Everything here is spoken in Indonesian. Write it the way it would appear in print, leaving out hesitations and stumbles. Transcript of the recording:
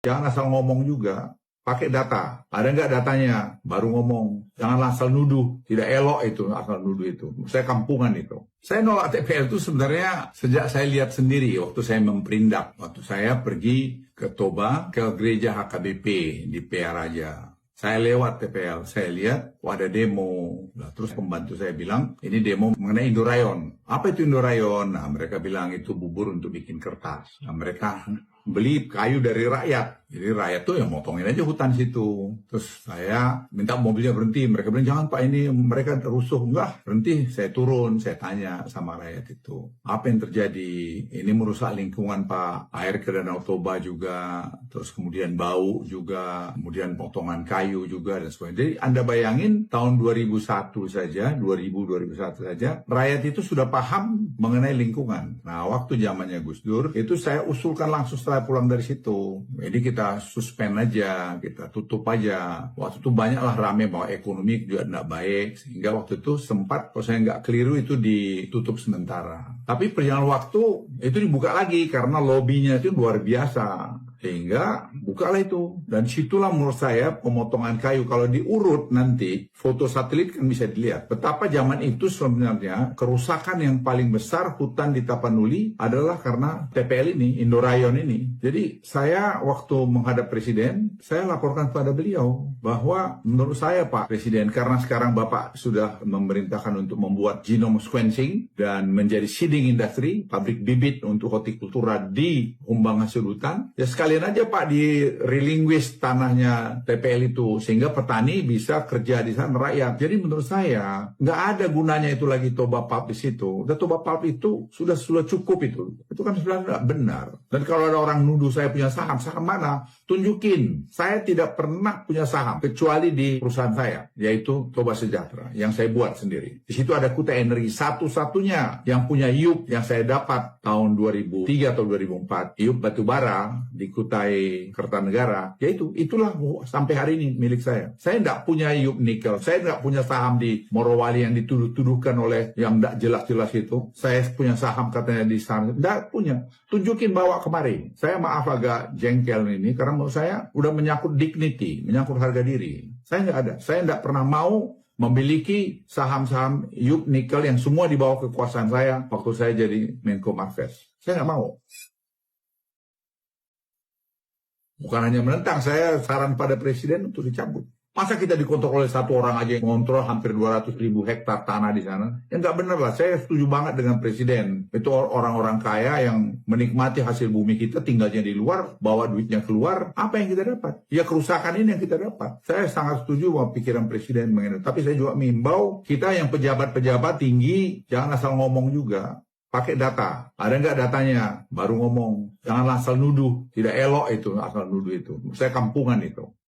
Jangan asal ngomong juga, pakai data. Ada nggak datanya? Baru ngomong. Jangan asal nuduh. Tidak elok itu, asal nuduh itu. Saya kampungan itu. Saya nolak TPL itu sebenarnya sejak saya lihat sendiri waktu saya memperindak. Waktu saya pergi ke Toba, ke gereja HKBP di PR aja. Saya lewat TPL, saya lihat ada demo. Nah, terus pembantu saya bilang, ini demo mengenai Indorayon. Apa itu Indorayon? Nah, mereka bilang itu bubur untuk bikin kertas. Nah, mereka beli kayu dari rakyat. Jadi rakyat tuh yang motongin aja hutan situ. Terus saya minta mobilnya berhenti. Mereka bilang, jangan Pak, ini mereka rusuh. Enggak, berhenti. Saya turun, saya tanya sama rakyat itu. Apa yang terjadi? Ini merusak lingkungan Pak. Air ke Danau Toba juga. Terus kemudian bau juga. Kemudian potongan kayu juga dan sebagainya. Jadi Anda bayangin tahun 2001 saja, 2001 saja, rakyat itu sudah paham mengenai lingkungan. Nah, waktu zamannya Gus Dur, itu saya usulkan langsung setelah pulang dari situ. Jadi kita suspend aja, kita tutup aja. Waktu itu banyaklah rame bahwa ekonomi juga tidak baik, sehingga waktu itu sempat, kalau saya nggak keliru, itu ditutup sementara. Tapi perjalanan waktu itu dibuka lagi karena lobbynya itu luar biasa. Sehingga bukalah itu. Dan situlah menurut saya pemotongan kayu. Kalau diurut nanti, foto satelit kan bisa dilihat. Betapa zaman itu sebenarnya kerusakan yang paling besar hutan di Tapanuli adalah karena TPL ini, Indorayon ini. Jadi saya waktu menghadap Presiden, saya laporkan kepada beliau bahwa menurut saya Pak Presiden, karena sekarang Bapak sudah memerintahkan untuk membuat genome sequencing dan menjadi seeding industry, pabrik bibit untuk hortikultura di humbang hasil hutan, ya sekalian aja Pak di relinquish tanahnya TPL itu, sehingga petani bisa kerja di sana, rakyat. Jadi menurut saya nggak ada gunanya itu lagi Toba Pulp di situ. Dan Toba Pulp itu sudah cukup itu. Itu kan sebenarnya nggak benar. Dan kalau ada orang nuduh saya punya saham mana? Tunjukin. Saya tidak pernah punya saham kecuali di perusahaan saya, yaitu Toba Sejahtera yang saya buat sendiri. Di situ ada Kutai Energi, satu-satunya yang punya IUP yang saya dapat tahun 2003 atau 2004, IUP batubara di Kutai Kertanegara. Yaitu itulah sampai hari ini milik saya. Saya tidak punya IUP nikel, saya tidak punya saham di Morowali yang dituduh-tuduhkan oleh yang tidak jelas-jelas itu. Saya punya saham katanya di sana, tidak punya. Tunjukin, bawa kemari. Saya maaf agak jengkel ini karena menurut saya udah menyangkut dignity, menyangkut harga diri. Saya nggak ada. Saya nggak pernah mau memiliki saham-saham IUP nikel yang semua di bawah kekuasaan saya waktu saya jadi Menko Marves. Saya nggak mau. Bukan hanya menentang, saya saran pada Presiden untuk dicabut. Masa kita dikontrol oleh satu orang aja yang mengontrol hampir 200.000 hektar tanah di sana? Ya nggak benar lah, saya setuju banget dengan Presiden. Itu orang-orang kaya yang menikmati hasil bumi kita, tinggalnya di luar, bawa duitnya keluar. Apa yang kita dapat? Ya kerusakan ini yang kita dapat. Saya sangat setuju sama pikiran Presiden mengenai. Tapi saya juga mengimbau, kita yang pejabat-pejabat tinggi, jangan asal ngomong juga. Pakai data. Ada nggak datanya? Baru ngomong. Jangan asal nuduh. Tidak elok itu, asal nuduh itu. Saya kampungan itu.